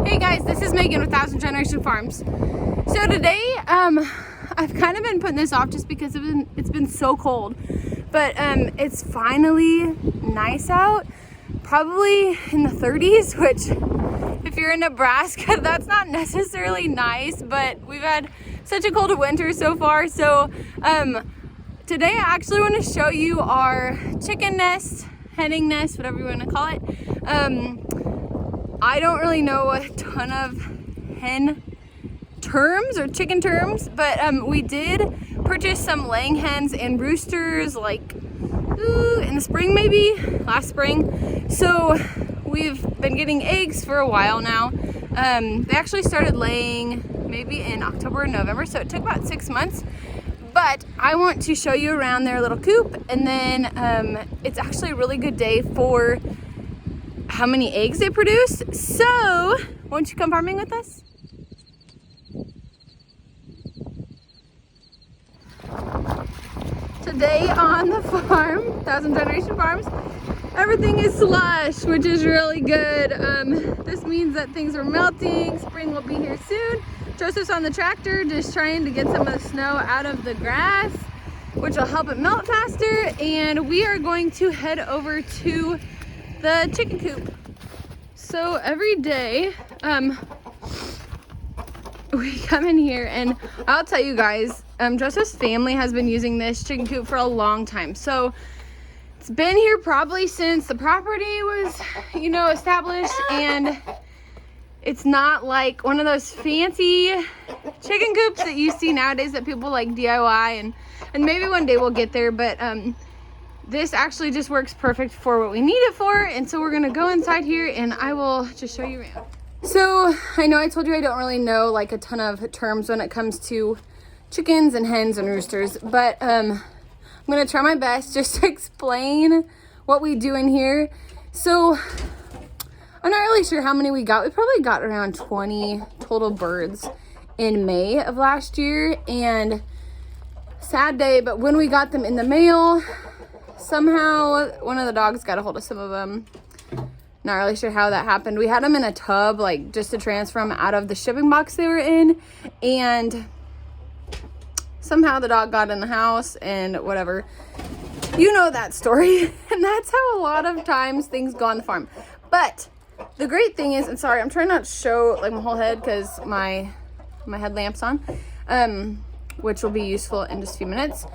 Hey guys, this is Megan with Thousand Generation Farms. So today, I've kind of been putting this off just because it's been so cold, but it's finally nice out, probably in the 30s, which if you're in Nebraska, that's not necessarily nice, but we've had such a cold winter so far. So today I actually want to show you our chicken nest, henning nest, whatever you want to call it. I don't really know a ton of hen terms or chicken terms, but we did purchase some laying hens and roosters like in the spring, maybe last spring. So we've been getting eggs for a while now. They actually started laying maybe in October or November, so it took about 6 months. But I want to show you around their little coop, and then it's actually a really good day for how many eggs they produce. So won't you come farming with us? Today on the farm, Thousand Generation Farms, everything is slush, which is really good. This means that things are melting. Spring will be here soon. Joseph's on the tractor just trying to get some of the snow out of the grass, which will help it melt faster. And we are going to head over to the chicken coop. So every day we come in here, and I'll tell you guys, Joseph's family has been using this chicken coop for a long time. So it's been here probably since the property was, established, and it's not like one of those fancy chicken coops that you see nowadays that people like DIY, and maybe one day we'll get there, but this actually just works perfect for what we need it for. And so we're gonna go inside here and I will just show you around. So I know I told you I don't really know like a ton of terms when it comes to chickens and hens and roosters, but I'm gonna try my best just to explain what we do in here. So I'm not really sure how many we got. We probably got around 20 total birds in May of last year, and sad day, but when we got them in the mail, somehow one of the dogs got a hold of some of them. Not really sure how that happened. We had them in a tub, like just to transfer them out of the shipping box they were in, and somehow the dog got in the house and whatever. You know that story. And that's how a lot of times things go on the farm. But the great thing is, and sorry, I'm trying not to show like my whole head because my headlamp's on, which will be useful in just a few minutes.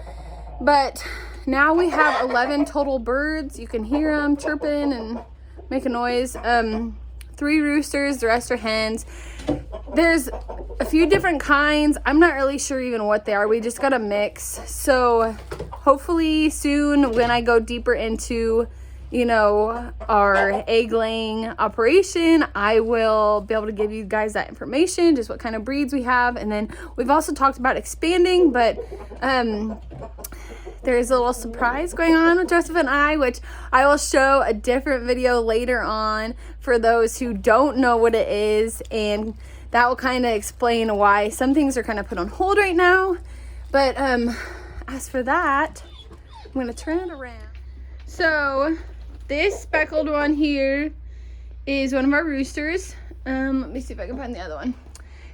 But now we have 11 total birds. You can hear them chirping and make a noise. 3 roosters, the rest are hens. There's a few different kinds. I'm not really sure even what they are. We just got a mix. So hopefully soon when I go deeper into, our egg laying operation, I will be able to give you guys that information, just what kind of breeds we have. And then we've also talked about expanding, but there's a little surprise going on with Joseph and I, which I will show a different video later on for those who don't know what it is, and that will kind of explain why some things are kind of put on hold right now. But as for that, I'm going to turn it around. So this speckled one here is one of our roosters. Let me see if I can find the other one.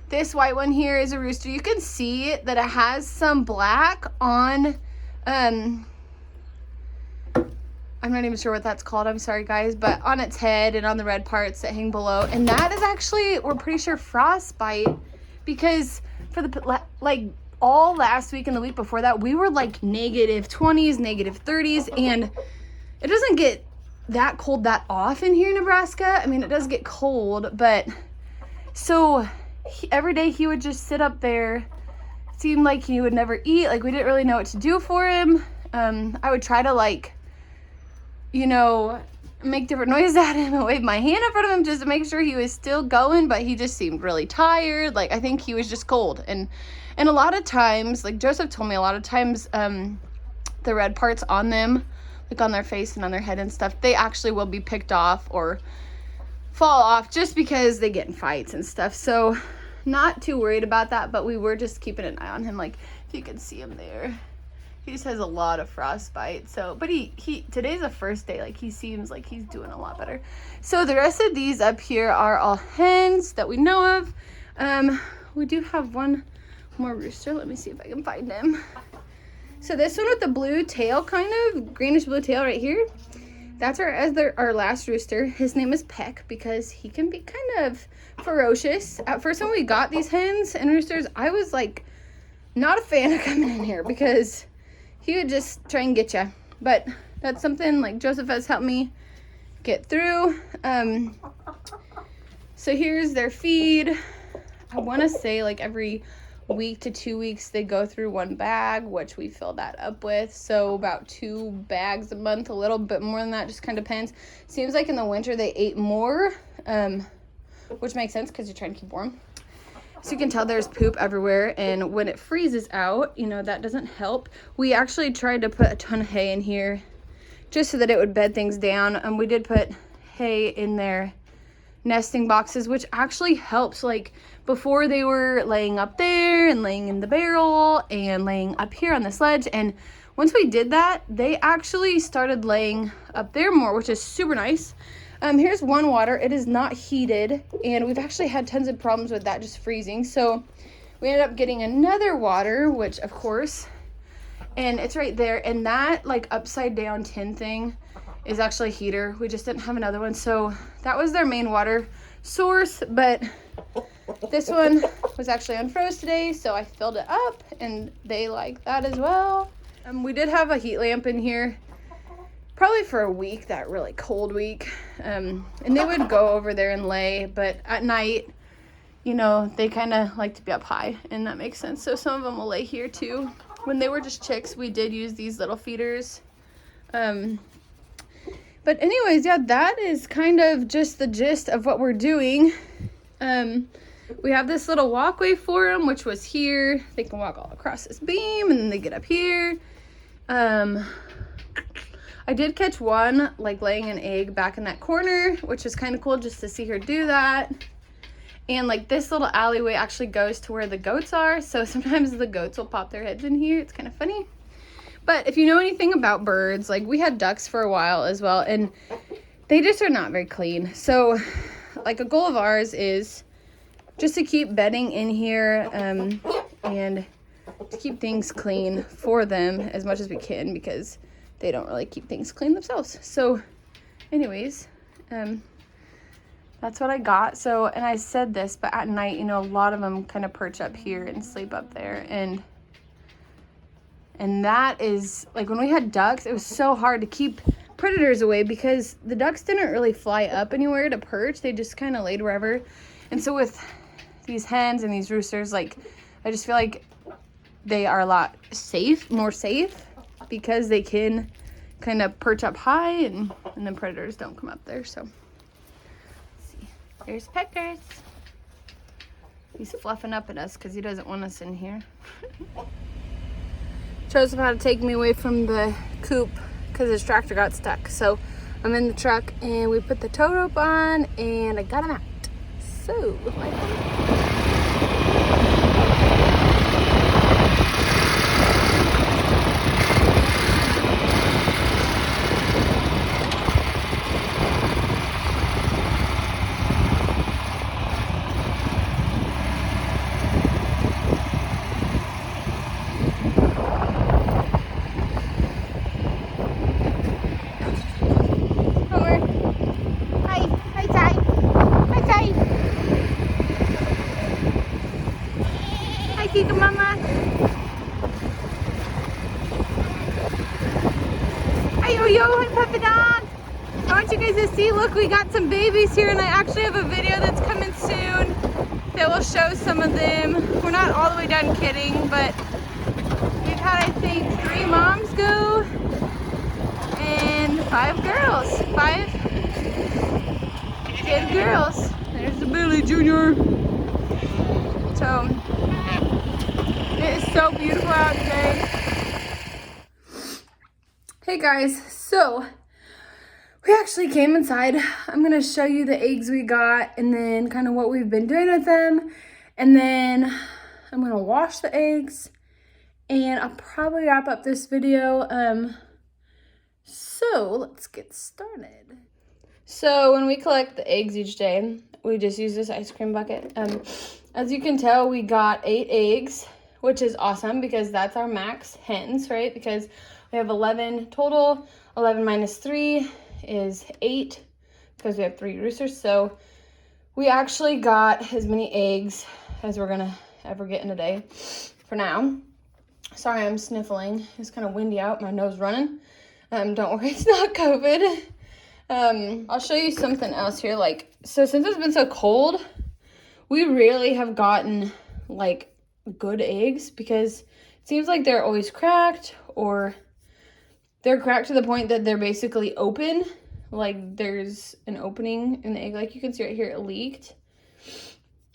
This white one here is a rooster. You can see that it has some black on I'm not even sure what that's called, I'm sorry guys, but on its head and on the red parts that hang below. And that is actually, we're pretty sure, frostbite, because for the all last week and the week before that, we were like -20s, -30s, and it doesn't get that cold that often here in Nebraska. I mean, it does get cold, but so every day he would just sit up there. Seemed like he would never eat. Like, we didn't really know what to do for him. I would try to make different noises at him and wave my hand in front of him just to make sure he was still going, but he just seemed really tired. Like, I think he was just cold. And a lot of times, like Joseph told me, a lot of times the red parts on them, like on their face and on their head and stuff, they actually will be picked off or fall off just because they get in fights and stuff. So not too worried about that, but we were just keeping an eye on him. Like, if you can see him there, He just has a lot of frostbite. So, but he today's the first day. Like, he seems like he's doing a lot better. So the rest of these up here are all hens that we know of. We do have one more rooster. Let me see if I can find him. So this one with the blue tail, kind of greenish blue tail right here, that's our last rooster. His name is Peck because he can be kind of ferocious. At first, when we got these hens and roosters, I was like not a fan of coming in here because he would just try and get you. But that's something like Joseph has helped me get through. So here's their feed. I want to say like every week to 2 weeks they go through one bag, which we fill that up with. So about 2 bags a month, a little bit more than that, just kind of depends. Seems like in the winter they ate more, which makes sense because you're trying to keep warm. So you can tell there's poop everywhere, and when it freezes out, you know, that doesn't help. We actually tried to put a ton of hay in here just so that it would bed things down, and we did put hay in their nesting boxes, which actually helps. Like, before they were laying up there and laying in the barrel and laying up here on the sledge, and once we did that, they actually started laying up there more, which is super nice. Here's one water. It is not heated, and we've actually had tons of problems with that just freezing. So we ended up getting another water, which of course, and it's right there. And that like upside down tin thing is actually a heater. We just didn't have another one. So that was their main water source, but this one was actually unfroze today, so I filled it up, and they like that as well. We did have a heat lamp in here probably for a week, that really cold week, and they would go over there and lay, but at night, you know, they kind of like to be up high, and that makes sense. So some of them will lay here too. When they were just chicks, we did use these little feeders. But anyways, yeah, that is kind of just the gist of what we're doing. We have this little walkway for them, which was here. They can walk all across this beam, and then they get up here. I did catch one like laying an egg back in that corner, which is kind of cool just to see her do that. And like this little alleyway actually goes to where the goats are, so sometimes the goats will pop their heads in here. It's kind of funny. But if you know anything about birds, like we had ducks for a while as well, and they just are not very clean. So like a goal of ours is just to keep bedding in here, and to keep things clean for them as much as we can, because they don't really keep things clean themselves. So anyways, that's what I got. So, and I said this, but at night, you know, a lot of them kind of perch up here and sleep up there, and that is like when we had ducks, it was so hard to keep predators away because the ducks didn't really fly up anywhere to perch. They just kind of laid wherever. And so with these hens and these roosters, like I just feel like they are a lot more safe because they can kind of perch up high, and then predators don't come up there. So let's see, there's Peckers. He's fluffing up at us because he doesn't want us in here. Joseph had to take me away from the coop because his tractor got stuck. So I'm in the truck, and we put the tow rope on, and I got him out. So like see, look, we got some babies here, and I actually have a video that's coming soon that will show some of them. We're not all the way done kidding, but we've had, I think, 3 moms go and 5 girls. 5 kid girls. There's the Billy Jr. So it is so beautiful out today. Hey guys, so we actually came inside. I'm gonna show you the eggs we got, and then kind of what we've been doing with them, and then I'm gonna wash the eggs, And I'll probably wrap up this video. So let's get started. So when we collect the eggs each day, we just use this ice cream bucket. As you can tell, we got 8 eggs, which is awesome because that's our max hens, right? Because we have 11 total. 11 minus 3 is 8 because we have 3 roosters. So we actually got as many eggs as we're gonna ever get in a day for now. Sorry, I'm sniffling. It's kind of windy out. My nose running. Don't worry, it's not COVID. I'll show you something else here. So since it's been so cold, we rarely have gotten good eggs because it seems like they're always cracked, or they're cracked to the point that they're basically open. Like there's an opening in the egg. Like you can see right here, it leaked.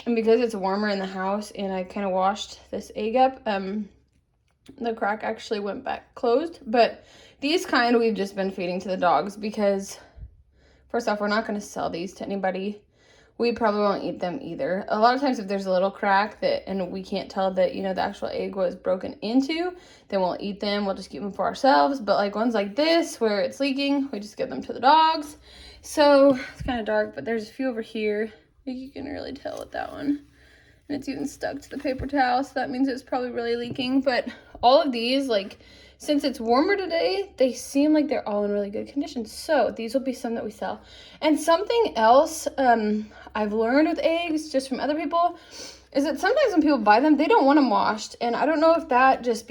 And because it's warmer in the house and I kind of washed this egg up, the crack actually went back closed. But these kind we've just been feeding to the dogs because first off, we're not going to sell these to anybody. We probably won't eat them either. A lot of times if there's a little crack and we can't tell that, the actual egg was broken into, then we'll eat them. We'll just keep them for ourselves. But ones like this where it's leaking, we just give them to the dogs. So it's kind of dark, but there's a few over here. I think you can really tell with that one. And it's even stuck to the paper towel, so that means it's probably really leaking. But all of these, since it's warmer today, they seem like they're all in really good condition. So these will be some that we sell. And something else I've learned with eggs, just from other people, is that sometimes when people buy them, they don't want them washed. And I don't know if that just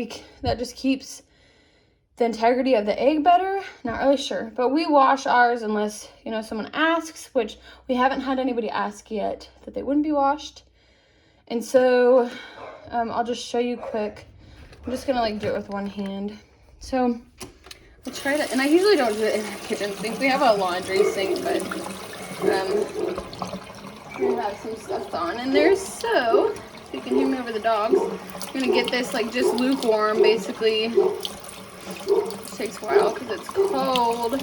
keeps the integrity of the egg better. Not really sure. But we wash ours unless, someone asks, which we haven't had anybody ask yet that they wouldn't be washed. And so I'll just show you quick. I'm just gonna do it with one hand. So I'll try to, and I usually don't do it in the kitchen sink. We have a laundry sink, but we have some stuff on in there. So you can hear me over the dogs. I'm gonna get this just lukewarm, basically. It takes a while because it's cold.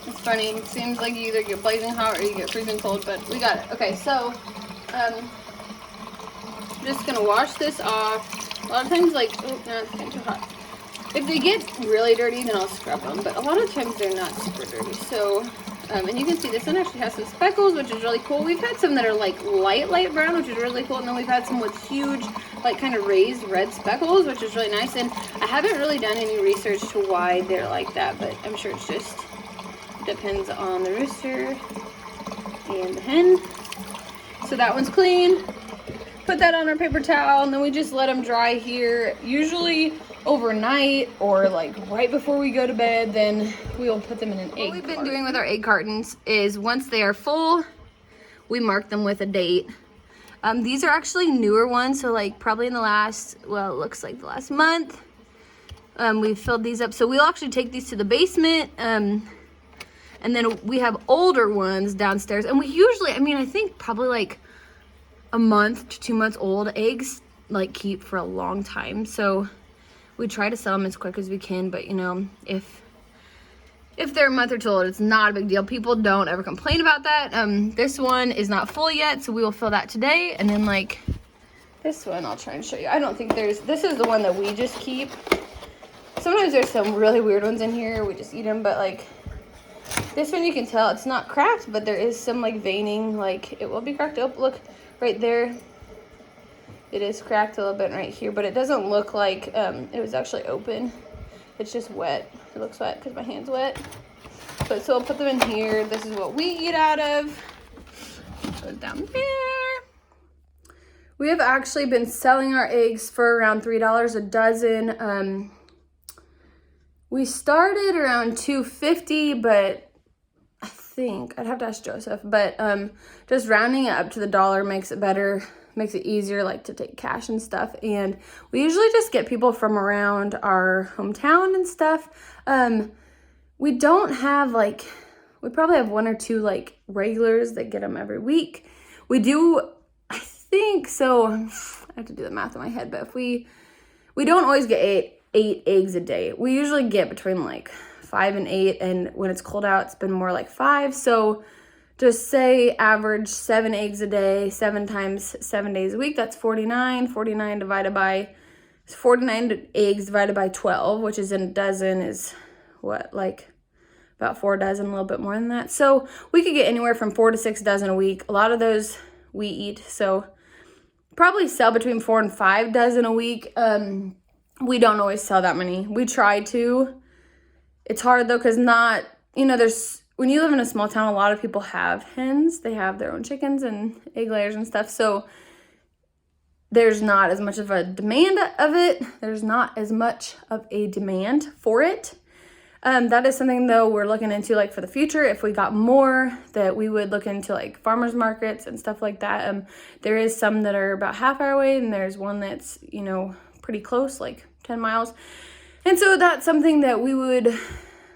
It's funny, it seems like you either get blazing hot or you get freezing cold, but we got it. Okay, so I'm just gonna wash this off. A lot of times, oh, no, it's getting too hot. If they get really dirty, then I'll scrub them, but a lot of times they're not super dirty. So, and you can see this one actually has some speckles, which is really cool. We've had some that are light brown, which is really cool, and then we've had some with huge, kind of raised red speckles, which is really nice. And I haven't really done any research to why they're like that, but I'm sure it's just depends on the rooster and the hen. So that one's clean. Put that on our paper towel, and then we just let them dry here, usually overnight or right before we go to bed. Then we'll put them in an egg. What we've been doing with our egg cartons is once they are full, we mark them with a date. These are actually newer ones, so probably in the last, well, it looks like the last month, we've filled these up. So we'll actually take these to the basement, and then we have older ones downstairs. And we usually, I think probably a month to 2 months old eggs keep for a long time. So we try to sell them as quick as we can. But if they're a month or two old, it's not a big deal. People don't ever complain about that. This one is not full yet, so we will fill that today. And then this one, I'll try and show you. I don't think this is the one that we just keep. Sometimes there's some really weird ones in here. We just eat them, but this one you can tell it's not cracked, but there is some veining. It will be cracked up. Look right there. It is cracked a little bit right here, but it doesn't look like it was actually open. It's just wet. It looks wet because my hand's wet. But so I'll put them in here. This is what we eat out of. Goes down there. We have actually been selling our eggs for around $3 a dozen. We started around $2.50, but I think I'd have to ask Joseph. But just rounding it up to the dollar makes it better. Makes it easier to take cash and stuff. And we usually just get people from around our hometown and stuff. We don't have we probably have 1 or 2 regulars that get them every week. We do, I think, so I have to do the math in my head, but if we don't always get eight eggs a day. We usually get between 5 and 8, and when it's cold out, it's been more like 5. So just say average 7 eggs a day, 7 times 7 days a week. That's 49. 49 divided by 49 eggs divided by 12, which is in a dozen, is what, like about 4 dozen, a little bit more than that. So we could get anywhere from 4 to 6 dozen a week. A lot of those we eat, so probably sell between 4 and 5 dozen a week. We don't always sell that many. We try to. It's hard though, because not, there's, when you live in a small town, a lot of people have hens. They have their own chickens and egg layers and stuff. So there's not as much of a demand of it. There's not as much of a demand for it. That is something though we're looking into, like for the future. If we got more, that we would look into like farmers markets and stuff like that. There is some that are about half hour away, and there's one that's, pretty close, like 10 miles. And so that's something that we would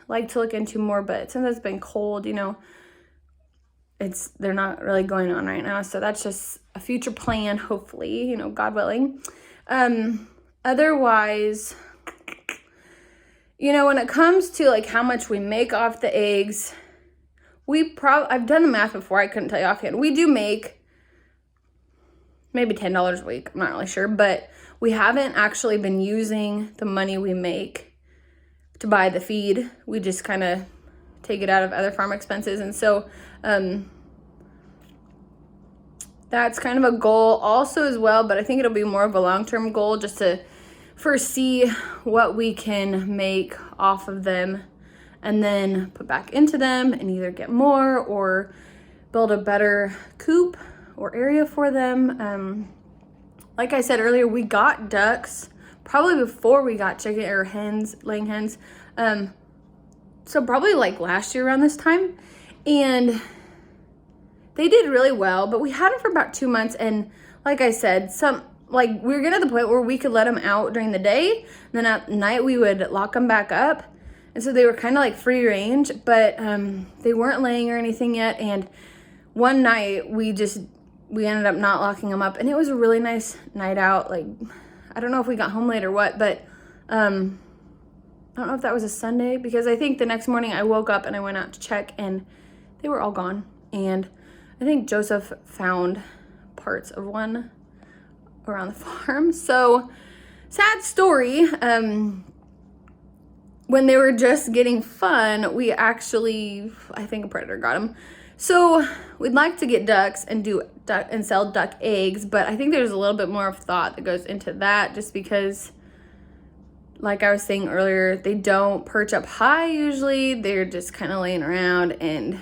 like to look into more, but since it's been cold, they're not really going on right now. So that's just a future plan, hopefully, God willing. Otherwise, when it comes to like how much we make off the eggs, I've done the math before. I couldn't tell you offhand. We do make maybe $10 a week. I'm not really sure, but we haven't actually been using the money we make to buy the feed. We just kind of take it out of other farm expenses. And so that's kind of a goal also as well, but I think it'll be more of a long-term goal, just to foresee what we can make off of them and then put back into them and either get more or build a better coop or area for them. Like I said earlier, we got ducks probably before we got chicken or hens, laying hens. So probably like last year around this time, and they did really well, but we had them for about 2 months. And like I said, we were getting to the point where we could let them out during the day, and then at night we would lock them back up. And so they were kind of like free range, but they weren't laying or anything yet. And one night we ended up not locking them up, and it was a really nice night out. Like, I don't know if we got home late or what, but I don't know if that was a Sunday, because I think the next morning I woke up and I went out to check and they were all gone. And I think Joseph found parts of one around the farm. So sad story. When they were just getting fun, I think a predator got them. So we'd like to get ducks and sell duck eggs, but I think there's a little bit more of thought that goes into that, just because, like I was saying earlier, they don't perch up high usually. They're just kind of laying around, and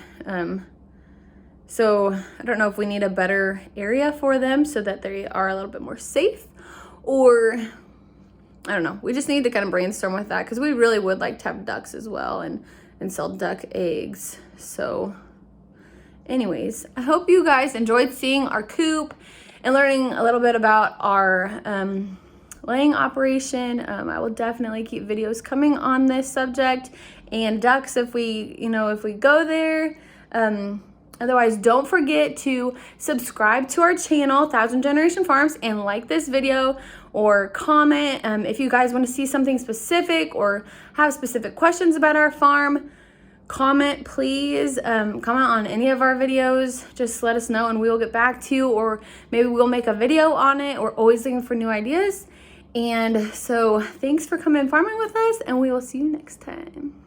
so I don't know if we need a better area for them so that they are a little bit more safe, or I don't know. We just need to kind of brainstorm with that, because we really would like to have ducks as well and sell duck eggs. So anyways, I hope you guys enjoyed seeing our coop and learning a little bit about our laying operation. I will definitely keep videos coming on this subject, and ducks if we go there. Otherwise, don't forget to subscribe to our channel, Thousand Generation Farms, and like this video or comment. If you guys want to see something specific or have specific questions about our farm, comment, please. Comment on any of our videos. Just let us know and we will get back to you, or maybe we'll make a video on it. We're always looking for new ideas. And so thanks for coming farming with us, and we will see you next time.